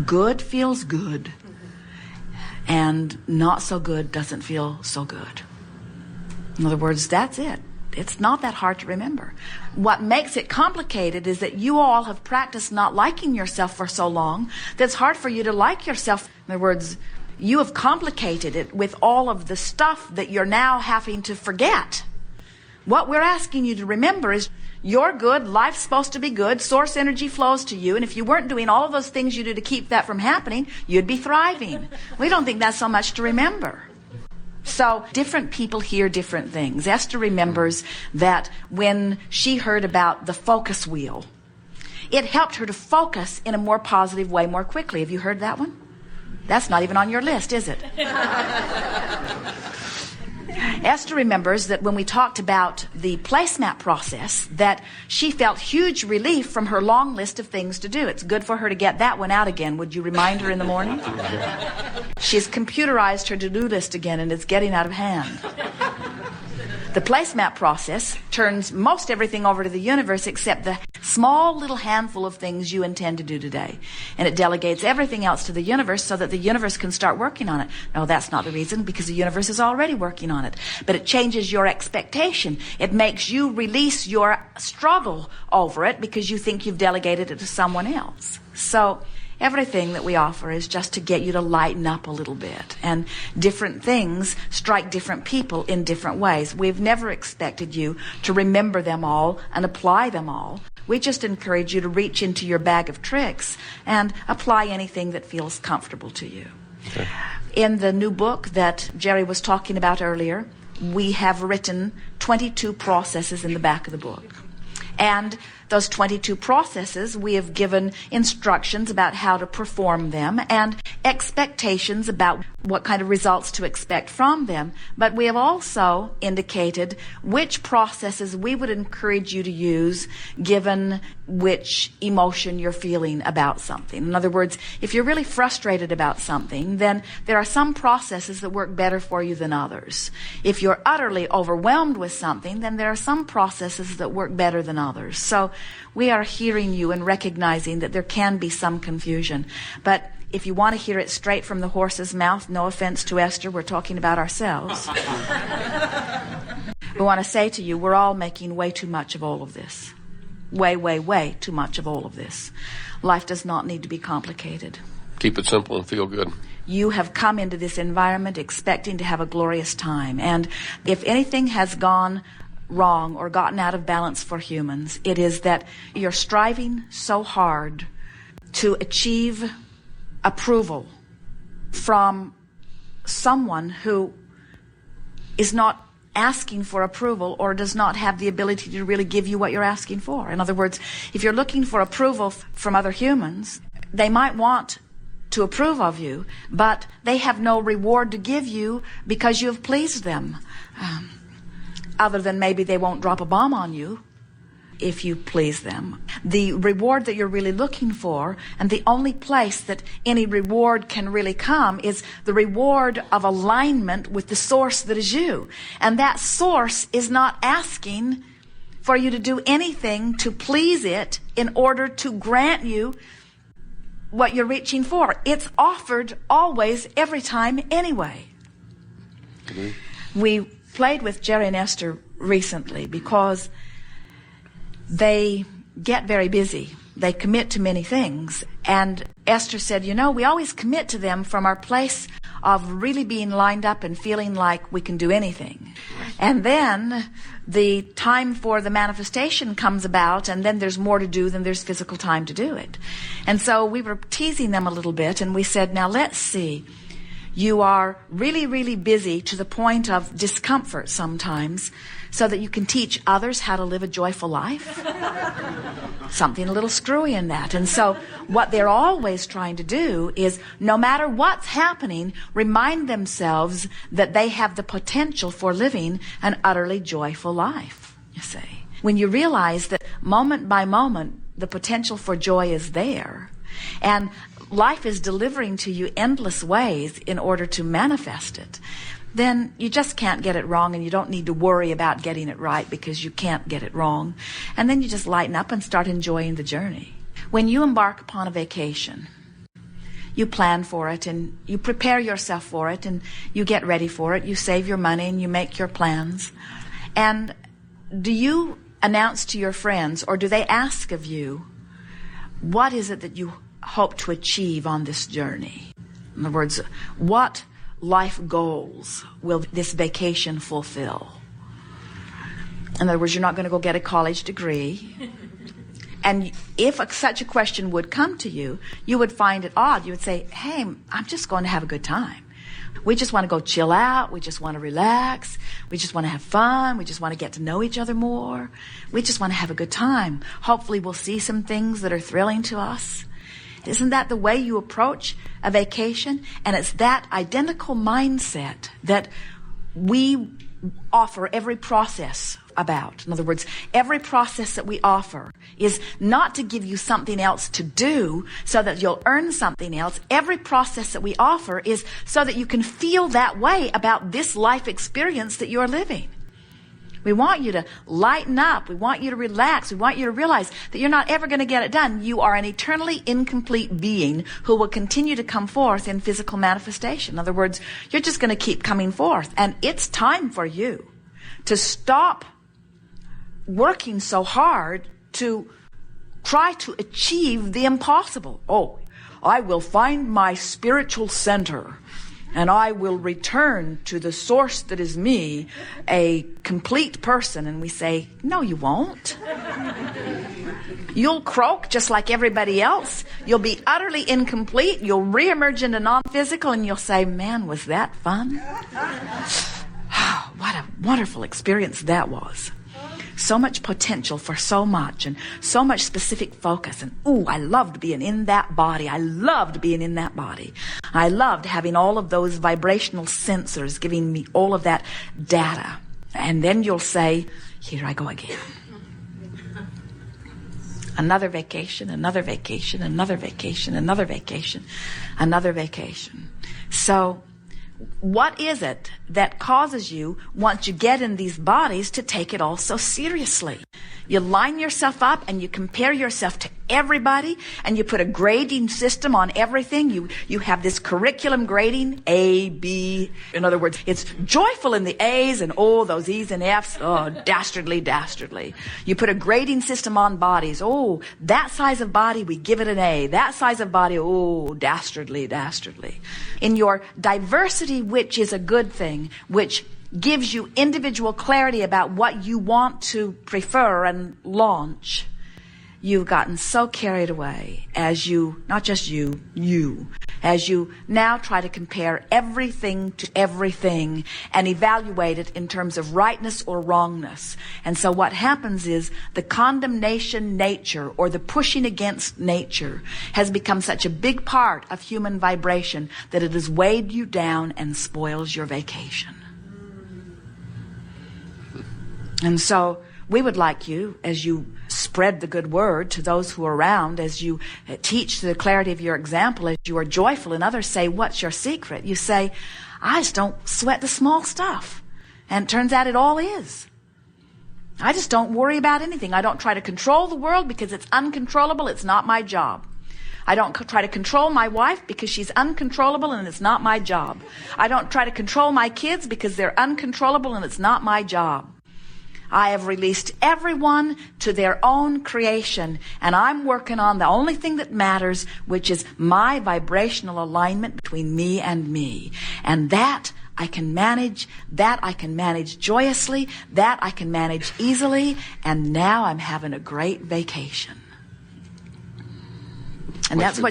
Good feels good, and not so good doesn't feel so good. In other words, that's it. It's not that hard to remember. What makes it complicated is that you all have practiced not liking yourself for so long that it's hard for you to like yourself. In other words, you have complicated it with all of the stuff that you're now having to forget. What we're asking you to remember is you're good, life's supposed to be good, source energy flows to you, and if you weren't doing all of those things you do to keep that from happening, you'd be thriving. We don't think that's so much to remember. So different people hear different things. Esther remembers that when she heard about the focus wheel, it helped her to focus in a more positive way more quickly. Have you heard that one? That's not even on your list, is it? Esther remembers that when we talked about the placemat process, that she felt huge relief from her long list of things to do. It's good for her to get that one out again. Would you remind her in the morning? She's computerized her to-do list again, and it's getting out of hand. The placemat process turns most everything over to the universe except the small little handful of things you intend to do today. And it delegates everything else to the universe so that the universe can start working on it. No, that's not the reason, because the universe is already working on it. But it changes your expectation. It makes you release your struggle over it because you think you've delegated it to someone else. So everything that we offer is just to get you to lighten up a little bit. And different things strike different people in different ways. We've never expected you to remember them all and apply them all. We just encourage you to reach into your bag of tricks and apply anything that feels comfortable to you. Okay. In the new book that Jerry was talking about earlier, we have written 22 processes in the back of the book. And those 22 processes, we have given instructions about how to perform them and expectations about what kind of results to expect from them. But we have also indicated which processes we would encourage you to use given which emotion you're feeling about something. In other words, if you're really frustrated about something, then there are some processes that work better for you than others. If you're utterly overwhelmed with something, then there are some processes that work better than others. So we are hearing you and recognizing that there can be some confusion. But if you want to hear it straight from the horse's mouth, no offense to Esther, we're talking about ourselves. We want to say to you, we're all making way too much of all of this. Way, way, way too much of all of this. Life does not need to be complicated. Keep it simple and feel good. You have come into this environment expecting to have a glorious time. And if anything has gone wrong or gotten out of balance for humans, it is that you're striving so hard to achieve approval from someone who is not asking for approval or does not have the ability to really give you what you're asking for. In other words, if you're looking for approval from other humans, they might want to approve of you, but they have no reward to give you because you have pleased them. Other than maybe they won't drop a bomb on you if you please them. The reward that you're really looking for, and the only place that any reward can really come, is the reward of alignment with the source that is you. And that source is not asking for you to do anything to please it in order to grant you what you're reaching for. It's offered always, every time, anyway. Mm-hmm. We played with Jerry and Esther recently because they get very busy. They commit to many things. And Esther said, you know, we always commit to them from our place of really being lined up and feeling like we can do anything. And then the time for the manifestation comes about, and then there's more to do than there's physical time to do it. And so we were teasing them a little bit, and we said, now let's see. You are really, really busy to the point of discomfort sometimes so that you can teach others how to live a joyful life. Something a little screwy in that. And so what they're always trying to do is, no matter what's happening, remind themselves that they have the potential for living an utterly joyful life, you see. When you realize that moment by moment, the potential for joy is there, and life is delivering to you endless ways in order to manifest it, then you just can't get it wrong, and you don't need to worry about getting it right because you can't get it wrong. And then you just lighten up and start enjoying the journey. When you embark upon a vacation, you plan for it and you prepare yourself for it and you get ready for it. You save your money and you make your plans. And do you announce to your friends, or do they ask of you, what is it that you hope to achieve on this journey? In other words, what life goals will this vacation fulfill? In other words, you're not going to go get a college degree. And if such a question would come to you, you would find it odd. You would say, hey, I'm just going to have a good time. We just want to go chill out. We just want to relax. We just want to have fun. We just want to get to know each other more. We just want to have a good time. Hopefully we'll see some things that are thrilling to us. Isn't that the way you approach a vacation? And it's that identical mindset that we offer every process about. In other words, every process that we offer is not to give you something else to do so that you'll earn something else. Every process that we offer is so that you can feel that way about this life experience that you're living. We want you to lighten up. We want you to relax. We want you to realize that you're not ever going to get it done. You are an eternally incomplete being who will continue to come forth in physical manifestation. In other words, you're just going to keep coming forth. And it's time for you to stop working so hard to try to achieve the impossible. Oh, I will find my spiritual center and I will return to the source that is me, a complete person. And we say, no, you won't. You'll croak just like everybody else. You'll be utterly incomplete. You'll reemerge into non-physical and you'll say, man, was that fun? What a wonderful experience that was. So much potential for so much and so much specific focus. And ooh, I loved being in that body. I loved being in that body. I loved having all of those vibrational sensors giving me all of that data. And then you'll say, here I go again. Another vacation, another vacation, another vacation, another vacation, another vacation. So what is it that causes you, once you get in these bodies, to take it all so seriously? You line yourself up and you compare yourself to everybody and you put a grading system on everything. You have this curriculum grading, A, B. In other words, it's joyful in the A's and oh, those E's and F's. Oh, dastardly, dastardly. You put a grading system on bodies. Oh, that size of body, we give it an A. That size of body, oh, dastardly, dastardly. In your diversity, which is a good thing, which gives you individual clarity about what you want to prefer and launch, you've gotten so carried away as you, not just you, as you now try to compare everything to everything and evaluate it in terms of rightness or wrongness. And so what happens is the condemnation nature or the pushing against nature has become such a big part of human vibration that it has weighed you down and spoils your vacation. And so we would like you, as you spread the good word to those who are around, as you teach the clarity of your example, as you are joyful and others say, what's your secret? You say, I just don't sweat the small stuff. And it turns out it all is. I just don't worry about anything. I don't try to control the world because it's uncontrollable. It's not my job. I don't try to control my wife because she's uncontrollable and it's not my job. I don't try to control my kids because they're uncontrollable and it's not my job. I have released everyone to their own creation, and I'm working on the only thing that matters, which is my vibrational alignment between me and me. And that I can manage, that I can manage joyously, that I can manage easily, and now I'm having a great vacation. And that's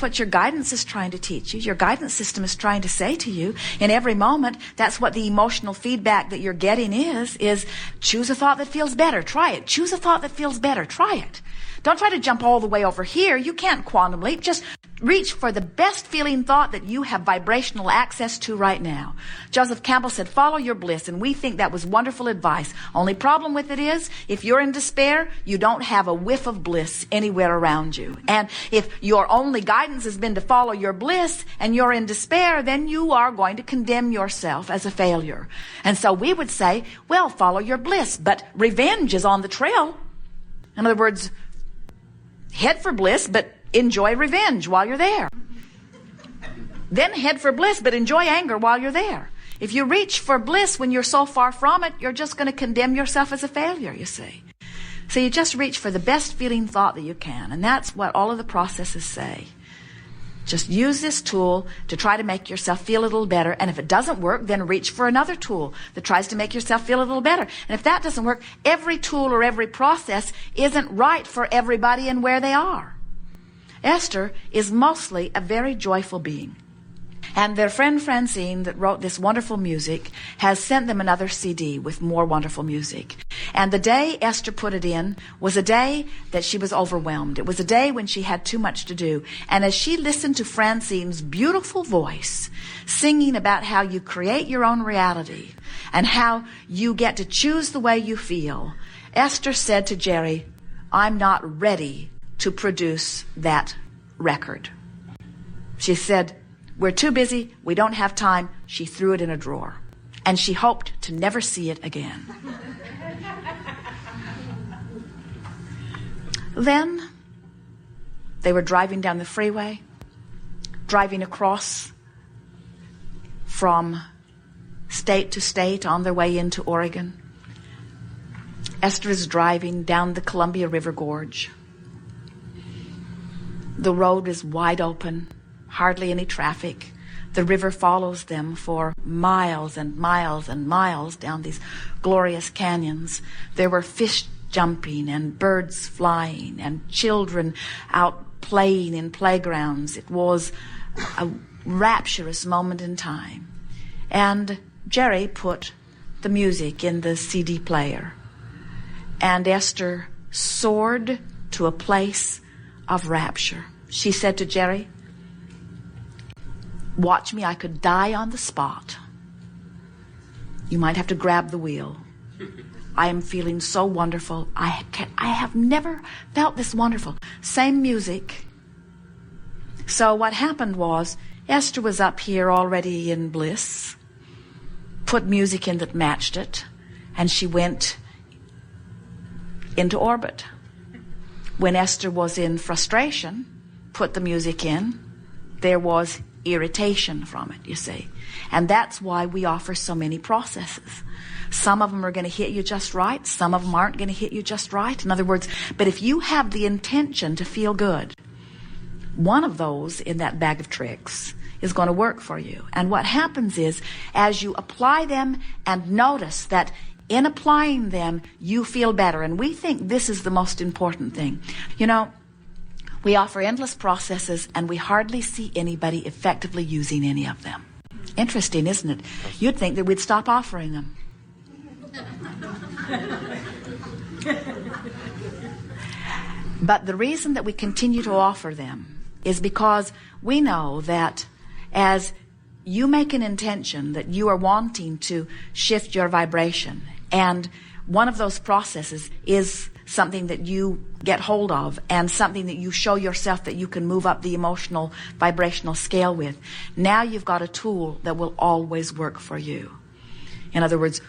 what your guidance is trying to teach you. Your guidance system is trying to say to you in every moment. That's what the emotional feedback that you're getting is choose a thought that feels better. Try it. Choose a thought that feels better. Try it. Don't try to jump all the way over here. You can't quantum leap. Just reach for the best feeling thought that you have vibrational access to right now. Joseph Campbell said, follow your bliss. And we think that was wonderful advice. Only problem with it is, if you're in despair, you don't have a whiff of bliss anywhere around you. And if your only guidance has been to follow your bliss and you're in despair, then you are going to condemn yourself as a failure. And so we would say, well, follow your bliss, but revenge is on the trail. In other words, head for bliss, but enjoy revenge while you're there. then head for bliss, but enjoy anger while you're there. If you reach for bliss when you're so far from it, you're just going to condemn yourself as a failure, you see. So you just reach for the best feeling thought that you can. And that's what all of the processes say. Just use this tool to try to make yourself feel a little better. And if it doesn't work, then reach for another tool that tries to make yourself feel a little better. And if that doesn't work, every tool or every process isn't right for everybody and where they are. Esther is mostly a very joyful being. And their friend Francine that wrote this wonderful music has sent them another CD with more wonderful music. And the day Esther put it in was a day that she was overwhelmed. It was a day when she had too much to do. And as she listened to Francine's beautiful voice singing about how you create your own reality and how you get to choose the way you feel, Esther said to Jerry, I'm not ready to produce that record. She said, we're too busy. We don't have time. She threw it in a drawer. And she hoped to never see it again. Then they were driving down the freeway, driving across from state to state on their way into Oregon. Esther is driving down the Columbia River Gorge. The road is wide open. Hardly any traffic. The river follows them for miles and miles and miles down these glorious canyons. There were fish jumping and birds flying and children out playing in playgrounds. It was a rapturous moment in time. And Jerry put the music in the CD player. And Esther soared to a place of rapture. She said to Jerry, watch me, I could die on the spot. You might have to grab the wheel. I am feeling so wonderful. I have never felt this wonderful. Same music. So what happened was, Esther was up here already in bliss, put music in that matched it, and she went into orbit. When Esther was in frustration, put the music in, there was irritation from it, you see. And that's why we offer so many processes. Some of them are going to hit you just right. Some of them aren't going to hit you just right. In other words, but if you have the intention to feel good, one of those in that bag of tricks is going to work for you. And what happens is, as you apply them and notice that in applying them, you feel better. And we think this is the most important thing. You know, we offer endless processes, and we hardly see anybody effectively using any of them. Interesting, isn't it? You'd think that we'd stop offering them. But the reason that we continue to offer them is because we know that as you make an intention that you are wanting to shift your vibration, and one of those processes is something that you get hold of and something that you show yourself that you can move up the emotional vibrational scale with. Now you've got a tool that will always work for you. In other words,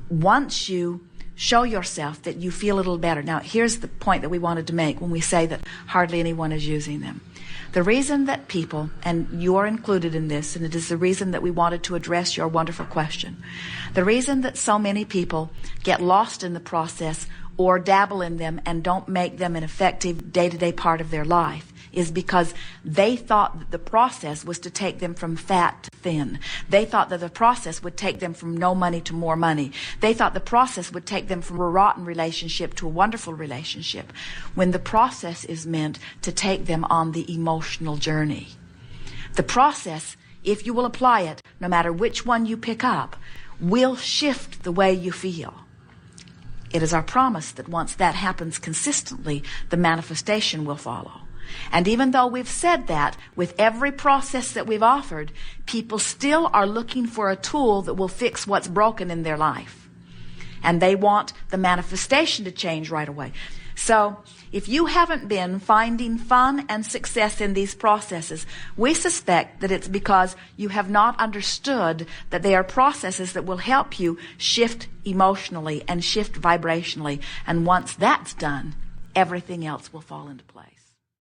once you show yourself that you feel a little better. Now, here's the point that we wanted to make when we say that hardly anyone is using them. The reason that people, and you are included in this, and it is the reason that we wanted to address your wonderful question, the reason that so many people get lost in the process or dabble in them and don't make them an effective day-to-day part of their life is because they thought that the process was to take them from fat to thin. They thought that the process would take them from no money to more money. They thought the process would take them from a rotten relationship to a wonderful relationship, when the process is meant to take them on the emotional journey. The process, if you will apply it, no matter which one you pick up, will shift the way you feel. It is our promise that once that happens consistently, the manifestation will follow. And even though we've said that, with every process that we've offered, people still are looking for a tool that will fix what's broken in their life. And they want the manifestation to change right away. So, if you haven't been finding fun and success in these processes, we suspect that it's because you have not understood that they are processes that will help you shift emotionally and shift vibrationally. And once that's done, everything else will fall into place.